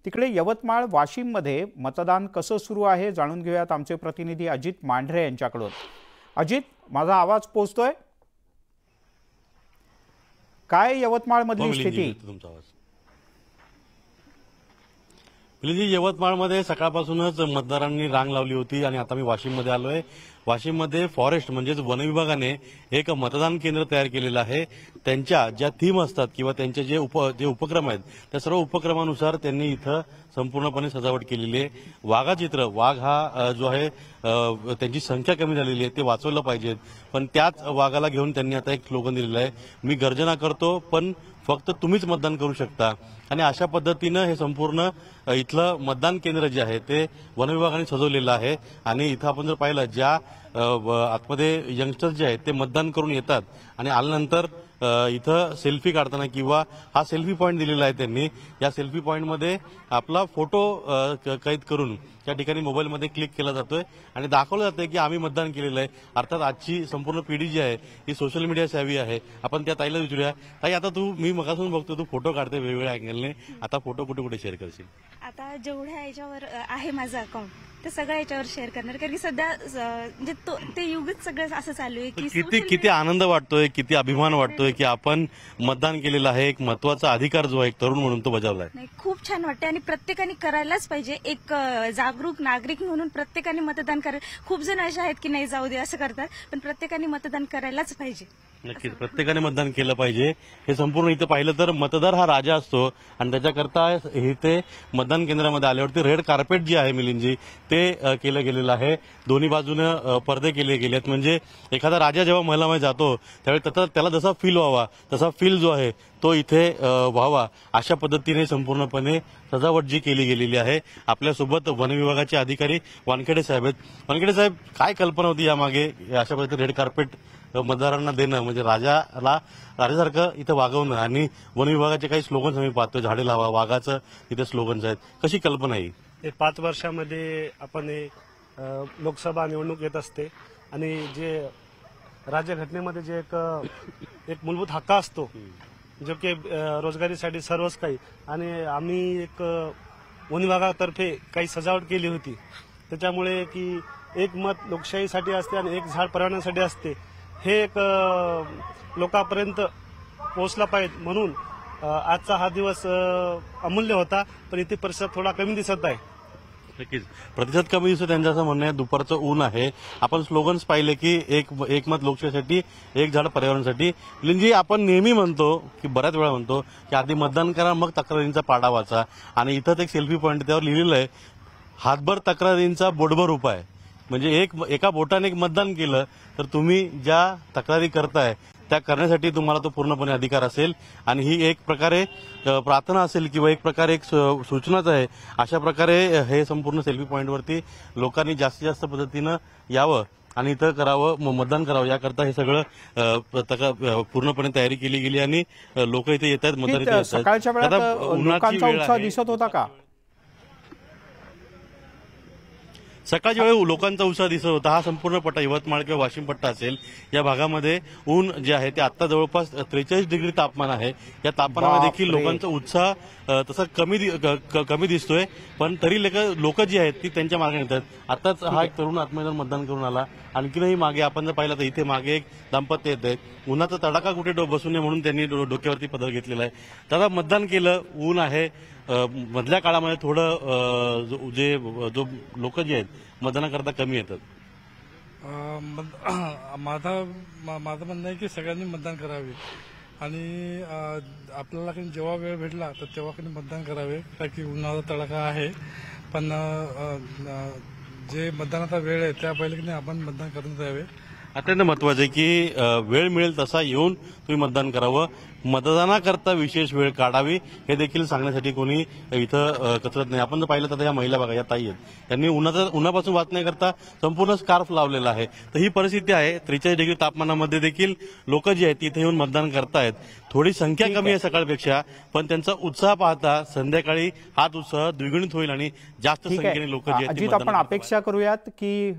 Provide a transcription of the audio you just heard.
तिकडे यवतमाळ वाशिममध्ये मतदान कसं सुरू आहे जाणून घेऊयात आमचे प्रतिनिधी अजित मांढरे यांच्याकडून। अजित, माझा आवाज पोहोचतोय? काय यवतमाळ मधली स्थिती? यवतमाळमध्ये सकाळपासूनच मतदारांनी रांग लावली होती आणि आता मी वाशिममध्ये आलोय। वाशिममध्ये फॉरेस्ट म्हणजेच वन विभागाने एक मतदान केंद्र तयार केलेलं आहे। त्यांच्या ज्या थीम असतात किंवा त्यांचे जे उपक्रम आहेत त्या सर्व उपक्रमानुसार त्यांनी इथं संपूर्णपणे सजावट केलेली आहे। वाघाचित्र, वाघ हा जो आहे त्यांची संख्या कमी झालेली आहे, ते वाचवलं पाहिजे, पण त्याच वाघाला घेऊन त्यांनी आता एक स्लोगन दिलेलं आहे, मी गर्जना करतो पण फक्त तुम्हीच मतदान करू शकता। आणि अशा पद्धतीनं हे संपूर्ण इथलं मतदान केंद्र जे आहे ते वन विभागाने सजवलेलं आहे। आणि इथं आपण जर पाहिलं, ज्या आतमध्ये यंगस्टर्स जे आहेत ते मतदान करून येतात आणि आल्यानंतर इथं सेल्फी काढताना किंवा हा सेल्फी पॉइंट दिलेला आहे त्यांनी, या सेल्फी पॉइंटमध्ये आपला फोटो कैद करून त्या ठिकाणी मोबाईलमध्ये क्लिक केला जातोय आणि दाखवलं जातंय की आम्ही मतदान केलेलं आहे। अर्थात आजची संपूर्ण पिढी जी आहे ही सोशल मीडिया सेवी आहे। आपण त्या ताईला विचारूया, ताई आता मी मगासून बघतो तू फोटो काढते वेगवेगळ्या अँगलने, आता फोटो कुठे कुठे शेअर करशील? आता जेवढ्या याच्यावर आहे माझं अकाउंट ते सगळ्या याच्यावर शेअर करणार, कारण की सध्या म्हणजे ते युगच सगळं असं चालू आहे की किती आनंद वाटतोय, किती अभिमान वाटतोय की आपण मतदान केलेलं आहे। एक महत्वाचा अधिकार जो आहे एक तरुण म्हणून तो बजावलाय। नाही, खूप छान वाटतं आणि प्रत्येकाने करायलाच पाहिजे। एक जागरूक नागरिक म्हणून प्रत्येकाने मतदान करायला। खूप जण असे आहेत की नाही जाऊ दे असं करतात, पण प्रत्येकाने मतदान करायलाच पाहिजे। नक्कीच प्रत्येकाने मतदान केलं पाहिजे। हे संपूर्ण इथं पाहिलं तर मतदार हा राजा असतो आणि त्याच्याकरता इथे मतदान केंद्रामध्ये आल्यावरती रेड कार्पेट जे आहे मिलिंदजी ते केलं गेलेलं आहे। दोन्ही बाजूने पडदे केले गेले आहेत, म्हणजे एखादा राजा जेव्हा महिलामध्ये जातो त्यावेळी त्याला जसा फील व्हावा तसा फील जो आहे तो इथे व्हावा अशा पद्धतीने संपूर्णपणे सजावट जी केली गेलेली आहे। आपल्यासोबत वन विभागाचे अधिकारी वानखेडे साहेब आहेत। वानखेडे साहेब, काय कल्पना होती यामागे अशा पद्धतीने रेड कार्पेट मतदारांना देणं, म्हणजे राजासारखं इथं वागवणं आणि वन विभागाचे काही स्लोगन्स आम्ही पाहतो, झाडे लावा, वाघाचं इथे स्लोगन्स आहेत, कशी कल्पना आहे? 5 वर्षामध्ये आपण लोकसभा निवडणूक येत असते आणि जे राज्यघटनेमध्ये जे एक मूलभूत हक्क असतो जो की रोजगारीसाठी सर्वच काही, आणि आम्ही एक वन विभागातर्फे काही सजावट केली होती, त्याच्यामुळे की एक मत लोकशाहीसाठी असते आणि एक झाड पर्यावरणासाठी असते, हे एक लोकांपर्यंत पोहोचला पाहिजे म्हणून आजचा हा दिवस अमूल्य होता। पण इथे प्रतिसाद थोडा कमी दिसत आहे। नक्कीच प्रतिसाद कमी दिसतो, त्यांचं असं म्हणणं आहे। दुपारचं ऊन आहे, आपण स्लोगन्स पाहिले की एक मत लोकशाहीसाठी, एक झाड पर्यावरणासाठी। लिंजी, आपण नेहमी म्हणतो की बऱ्याच वेळा म्हणतो की आधी मतदान करा मग तक्रारींचा पाडा वाचा, आणि इथंच एक सेल्फी पॉइंट त्यावर लिहिलेलं आहे, हातभर तक्रारींचा बोटभर उपाय। म्हणजे एका बोटाने एक मतदान केलं तर तुम्ही ज्या तक्रारी करताय त्या करण्यासाठी तुम्हाला तो पूर्णपणे अधिकार असेल, आणि ही एक प्रकारे प्रार्थना असेल किंवा एक प्रकारे एक सूचनाच आहे। अशा प्रकारे हे संपूर्ण सेल्फी पॉइंटवरती लोकांनी जास्तीत जास्त पद्धतीनं यावं आणि इथं करावं, मतदान करावं, याकरता हे सगळं पूर्णपणे तयारी केली गेली आणि लोक इथे येत आहेत, मतदार इथे येत सकाळच्या वेळात लोकांचा उत्साह दिसत होता का? सकाळच्या वेळी लोकांचा उत्साह दिसत होता। हा संपूर्ण पट्टा यवतमाळ किंवा वाशिम पट्टा असेल, या भागामध्ये ऊन जे आहे ते आता जवळपास 43 डिग्री तापमान आहे। या तापमानामध्ये देखील लोकांचा उत्साह तसा कमी दिसतोय, पण तरी लोक जी आहेत ती त्यांच्या मागे येतात। आताच हा एक तरुण आत्महत्या मतदान करून आला, आणखीनही मागे आपण जर पाहिलं तर इथे मागे एक दाम्पत्य येत आहे। उन्हाचा तडाखा कुठे बसू नये म्हणून त्यांनी डोक्यावरती पदर घेतलेला आहे। दादा, मतदान केलं, ऊन आहे, मधल्या काळामध्ये थोडं जो लोक जे आहेत मतदानाकरता कमी येतात, माझं म्हणणं आहे की सगळ्यांनी मतदान करावे आणि आपल्याला जेव्हा वेळ भेटला तर तेव्हा मतदान करावे, कारण की उन्हाळा तडाखा आहे, पण जे मतदानाचा वेळ आहे त्या पहिले आपण मतदान करून जावे। अत्यंत महत्वाचं आहे की वेळ मिळेल तसा येऊन तुम्ही मतदान करावं, मतदानाकरता विशेष वेळ काढावी हे देखील सांगण्यासाठी कोणी इथं कचरत नाही। आपण जर पाहिलं तर या महिला बघा, या ताई आहेत, त्यांनी उन्हापासून वाचण्याकरता संपूर्ण स्कार्फ लावलेला आहे। तर ही परिस्थिती आहे, 43 डिग्री तापमानामध्ये देखील लोक जी आहेत इथे येऊन मतदान करतायत। थोडी संख्या कमी आहे सकाळपेक्षा, पण त्यांचा उत्साह पाहता संध्याकाळी हाच उत्साह द्विगुणित होईल आणि जास्त संख्येने लोक जी आहेत अजित, आपण अपेक्षा करूयात की